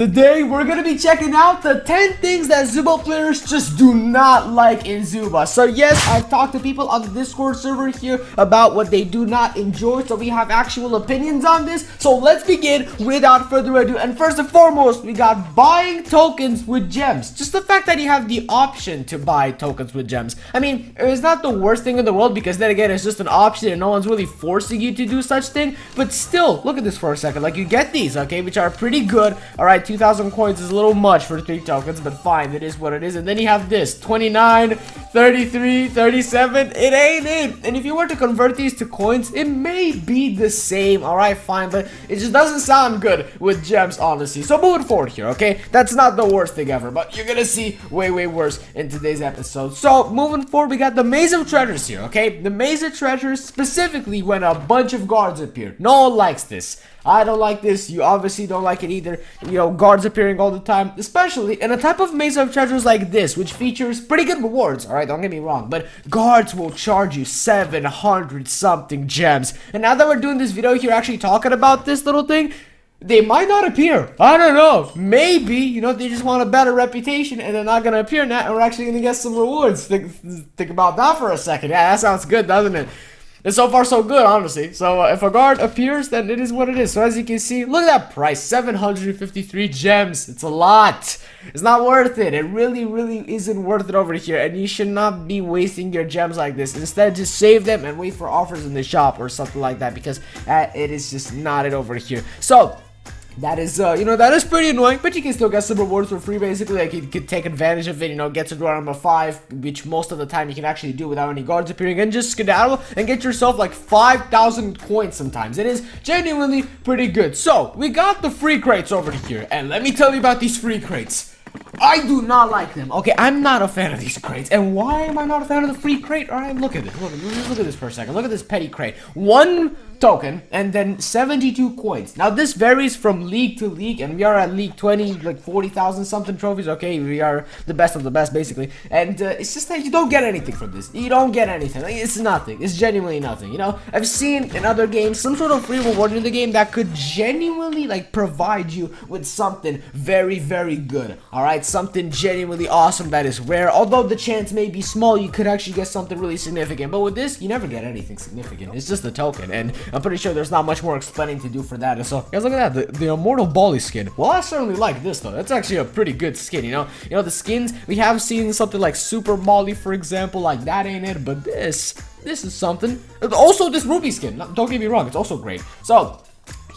Today, we're going to be checking out the 10 things that Zooba players just do not like in Zooba. So yes, I've talked to people on the Discord server here about what they do not enjoy, so we have actual opinions on this. So let's begin without further ado. And first and foremost, we got buying tokens with gems. Just the fact that you have the option to buy tokens with gems. I mean, it's not the worst thing in the world, because then again, it's just an option and no one's really forcing you to do such thing. But still, look at this for a second. Like, you get these, okay, which are pretty good. All right, 2,000 coins is a little much for 3 tokens, but fine, it is what it is. And then you have this 29, 33, 37. It ain't it. And if you were to convert these to coins, it may be the same. All right, fine, but it just doesn't sound good with gems, honestly. So moving forward here, okay, that's not the worst thing ever, but you're gonna see way worse in today's episode. So moving forward, we got the maze of treasures here, okay. The maze of treasures, specifically when a bunch of guards appear. No one likes this. I don't like this. You obviously don't like it either. You know, guards appearing all the time, especially in a type of maze of treasures like this, which features pretty good rewards. All right, don't get me wrong, but guards will charge you 700 something gems. And now that we're doing this video here, actually talking about this little thing, they might not appear. I don't know. Maybe, you know, they just want a better reputation and they're not going to appear now, and we're actually going to get some rewards. Think about that for a second. Yeah, that sounds good, doesn't it? And so far so good, honestly. So if a guard appears, then it is what it is. So as you can see, look at that price, 753 gems. It's a lot. It's not worth it. It really isn't worth it over here. And you should not be wasting your gems like this. Instead, just save them and wait for offers in the shop or something like that, because it is just not it over here. So that is, you know, that is pretty annoying, but you can still get some rewards for free, basically. Like, you could take advantage of it, you know, get to door number 5, which most of the time you can actually do without any guards appearing, and just skedaddle and get yourself like 5,000 coins sometimes. It is genuinely pretty good. So, we got the free crates over here, and let me tell you about these free crates. I do not like them. Okay, I'm not a fan of these crates. And why am I not a fan of the free crate? Alright, look at this. Look at this for a second. Look at this petty crate. 1 token and then 72 coins. Now this varies from league to league, and we are at league 20, like 40,000 something trophies. Okay, we are the best of the best, basically. And it's just that you don't get anything from this. You don't get anything. Like, it's nothing. It's genuinely nothing. You know, I've seen in other games some sort of free reward in the game that could genuinely like provide you with something very good. All right, something genuinely awesome that is rare. Although the chance may be small, you could actually get something really significant. But with this, you never get anything significant. It's just a token, and I'm pretty sure there's not much more explaining to do for that. And so, guys, look at that, the Immortal Bali skin. Well, I certainly like this, though. That's actually a pretty good skin, you know? You know, the skins, we have seen something like Super Molly, for example, like that ain't it, but this is something. Also, this Ruby skin, don't get me wrong, it's also great. So,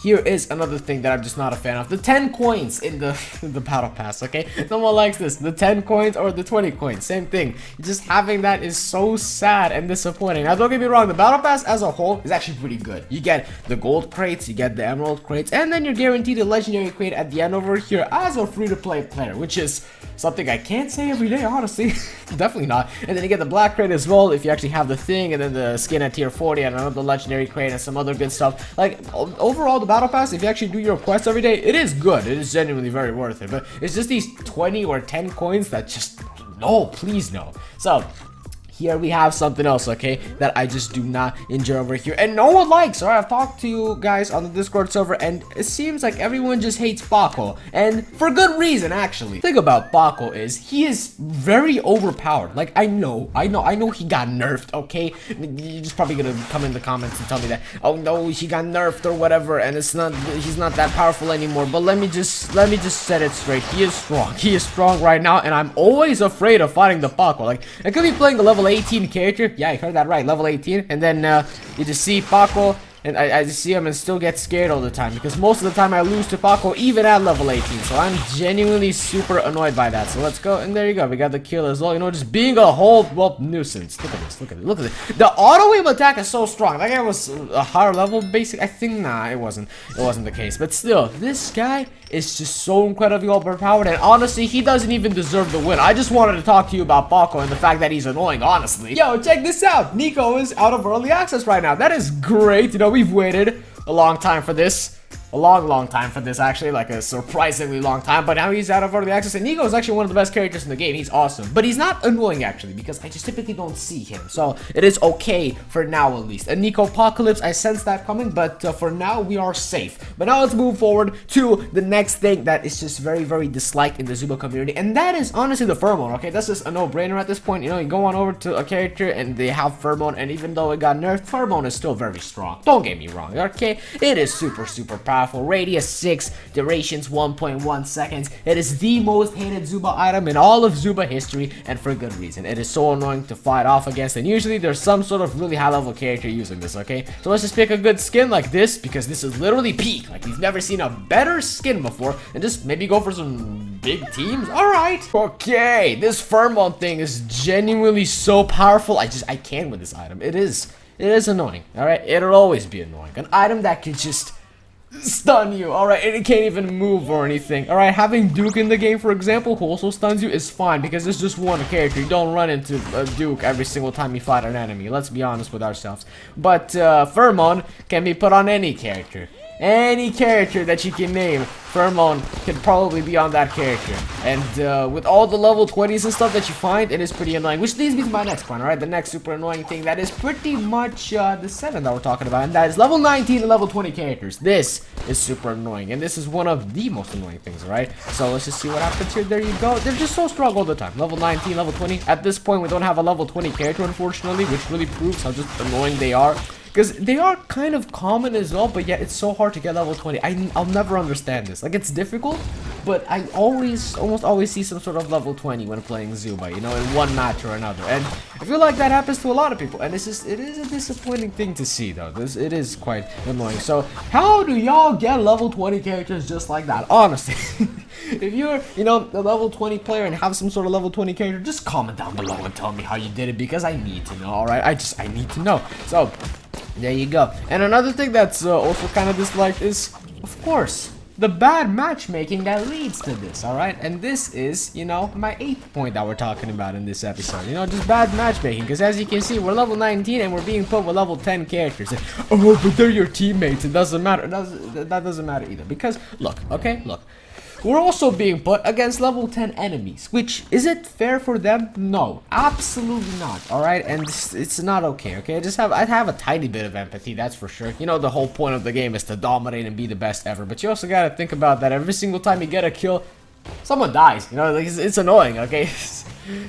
here is another thing that I'm just not a fan of. The 10 coins in the battle pass, okay? No one likes this. The 10 coins or the 20 coins, same thing. Just having that is so sad and disappointing. Now, don't get me wrong, the battle pass as a whole is actually pretty good. You get the gold crates, you get the emerald crates, and then you're guaranteed a legendary crate at the end over here as a free-to-play player, which is something I can't say every day, honestly. Definitely not. And then you get the black crate as well if you actually have the thing, and then the skin at tier 40 and another legendary crate and some other good stuff. Like, overall, the battle pass, if you actually do your quests every day, it is good. It is genuinely very worth it. But it's just these 20 or 10 coins that just, no, please no. So here we have something else, okay, that I just do not enjoy over here, and no one likes. Alright, I've talked to you guys on the Discord server, and it seems like everyone just hates fako, and for good reason, actually. The thing about fako is he is very overpowered. Like, I know he got nerfed, okay? You're just probably gonna come in the comments and tell me that, oh no, he got nerfed or whatever, and he's not that powerful anymore. But let me just set it straight. He is strong. He is strong right now, and I'm always afraid of fighting the fako. Like, I could be playing a level 18 character. Yeah, I heard that right, level 18, and then you just see fako, and I just see him and still get scared all the time, because most of the time I lose to fako even at level 18, so I'm genuinely super annoyed by that. So let's go, and there you go, we got the kill as well, you know, just being a whole, well, nuisance. Look at this, look at it. The auto-aim attack is so strong. That guy was a higher level, basic, I think. Nah, it wasn't the case, but still, this guy is just so incredibly overpowered, and honestly, he doesn't even deserve the win. I just wanted to talk to you about fako and the fact that he's annoying, honestly. Yo, check this out. Nico is out of early access right now. That is great. You know, we've waited a long time for this. a long time for this, actually, like a surprisingly long time, but now he's out of early access, and Nico is actually one of the best characters in the game. He's awesome, but he's not annoying, actually, because I just typically don't see him, so it is okay for now, at least. A Nico Apocalypse, I sense that coming, but for now, we are safe. But now let's move forward to the next thing that is just very disliked in the Zooba community, and that is honestly the fermon, okay? That's just a no-brainer at this point. You know, you go on over to a character, and they have fermon, and even though it got nerfed, fermon is still very strong. Don't get me wrong, okay? It is super powerful. Radius 6, durations 1.1 seconds. It is the most hated Zooba item in all of Zooba history, and for good reason. It is so annoying to fight off against, and usually there's some sort of really high level character using this, okay? So let's just pick a good skin like this, because this is literally peak. Like, we've never seen a better skin before, and just maybe go for some big teams. Alright. Okay, this fermon thing is genuinely so powerful. I can't with this item. It is annoying. Alright, it'll always be annoying. An item that could just stun you, alright, and it can't even move or anything. Alright, having Duke in the game, for example, who also stuns you, is fine, because it's just one character. You don't run into a Duke every single time you fight an enemy. Let's be honest with ourselves. But fermon can be put on any character. Any character that you can name, fermon can probably be on that character. And with all the level 20s and stuff that you find, it is pretty annoying. Which leads me to my next point, alright? The next super annoying thing that is pretty much the 7 that we're talking about. And that is level 19 and level 20 characters. This is super annoying. And this is one of the most annoying things, alright? So let's just see what happens here. There you go. They're just so strong all the time. Level 19, level 20. At this point, we don't have a level 20 character, unfortunately, which really proves how just annoying they are. Because they are kind of common as well, but yet it's so hard to get level 20. I'll never understand this. Like, it's difficult, but I almost always see some sort of level 20 when playing Zooba, you know, in one match or another. And I feel like that happens to a lot of people. And it is a disappointing thing to see, though. It is quite annoying. So, how do y'all get level 20 characters just like that? Honestly. If you're, you know, a level 20 player and have some sort of level 20 character, just comment down below and tell me how you did it, because I need to know, alright? I need to know. So, there you go. And another thing that's also kind of disliked is, of course, the bad matchmaking that leads to this, alright? And this is, you know, my 8th point that we're talking about in this episode. You know, just bad matchmaking. Because as you can see, we're level 19 and we're being put with level 10 characters. And, oh, but they're your teammates. It doesn't matter. That doesn't matter either. Because, look, okay? Look. We're also being put against level 10 enemies, which, is it fair for them? No, absolutely not, alright? And it's not okay, okay? I have a tiny bit of empathy, that's for sure. You know, the whole point of the game is to dominate and be the best ever, but you also gotta think about that every single time you get a kill, someone dies, you know, like, it's annoying, okay?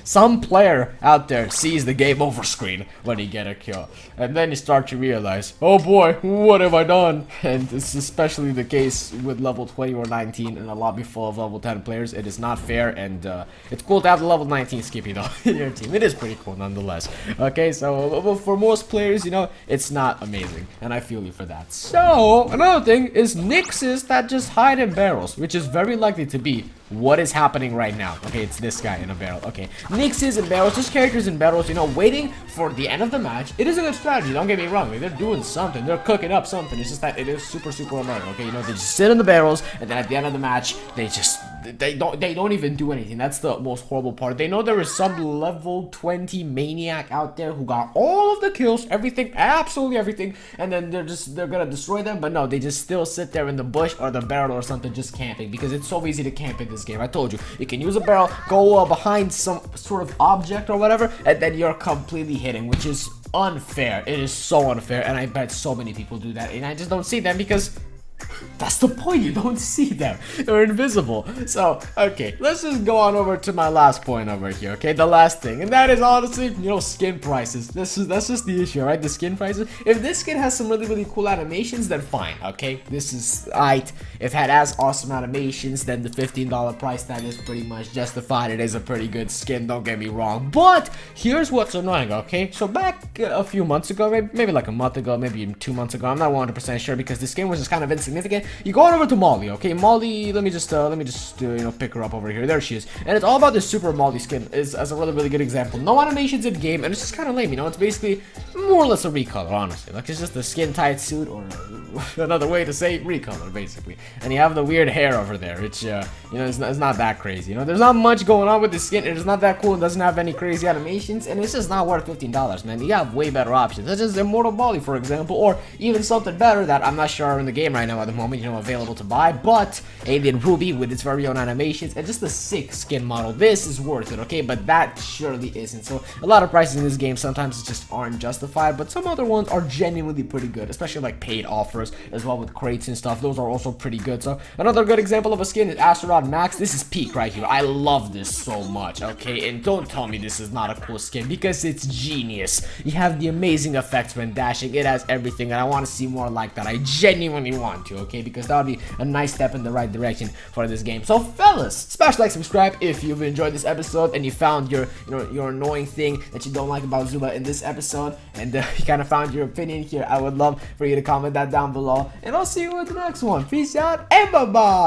Some player out there sees the game over screen when you get a kill, and then you start to realize, oh boy, what have I done? And it's especially the case with level 20 or 19 in a lobby full of level 10 players. It is not fair, and it's cool to have the level 19 Skippy though in your team. It is pretty cool nonetheless. Okay, so for most players, you know, it's not amazing, and I feel you for that. So another thing is Nixes that just hide in barrels, which is very likely to be what is happening right now. Okay, it's this guy in a barrel. Okay, Nixes in barrels, just characters in barrels, you know, waiting for the end of the match. It is a good strategy, don't get me wrong. Like, they're doing something, they're cooking up something. It's just that it is super annoying. Okay, you know, they just sit in the barrels, and then at the end of the match, they don't even do anything. That's the most horrible part. They know there is some level 20 maniac out there who got all of the kills, everything, absolutely everything, and then they're gonna destroy them. But no, they just still sit there in the bush or the barrel or something, just camping, because it's so easy to camp in this game. I told you, you can use a barrel, go behind some sort of object or whatever, and then you're completely hitting, which is unfair. It is so unfair, and I bet so many people do that, and I just don't see them because that's the point, you don't see them. They're invisible. So, okay, let's just go on over to my last point over here, okay? The last thing, and that is honestly, you know, skin prices. That's just the issue, right? The skin prices. If this skin has some really cool animations, then fine, okay? This is aight. If it has awesome animations, then the $15 price tag is pretty much justified. It is a pretty good skin, don't get me wrong. But here's what's annoying, okay? So back a few months ago, maybe like a month ago, maybe 2 months ago, I'm not 100% sure, because this skin was just kind of insignificant. You go on over to Molly, okay? Molly, let me just you know, pick her up over here. There she is. And it's all about the Super Molly skin as a really good example. No animations in game, and it's just kind of lame, you know? It's basically more or less a recolor, honestly. Like, it's just a skin tight suit, or another way to say recolor, basically. And you have the weird hair over there, which, you know, it's not that crazy. You know, there's not much going on with the skin. It's not that cool. It doesn't have any crazy animations, and it's just not worth $15, man. You have way better options, such as Immortal Bali, for example, or even something better that I'm not sure are in the game right now at the moment, you know, available to buy, but Alien Ruby with its very own animations, and just a sick skin model. This is worth it, okay? But that surely isn't. So a lot of prices in this game sometimes just aren't justified, but some other ones are genuinely pretty good, especially like paid offers as well with crates and stuff. Those are also pretty good. So another good example of a skin is Astronaut Max. This is peak right here. I love this so much, okay? And don't tell me this is not a cool skin, because it's genius. You have the amazing effects when dashing. It has everything, and I want to see more like that. I genuinely want to, okay? Because that would be a nice step in the right direction for this game. So fellas, smash like, subscribe if you've enjoyed this episode and you found your annoying thing that you don't like about Zooba in this episode, and you kind of found your opinion here. I would love for you to comment that down below, and I'll see you in the next one. Peace out and bye bye.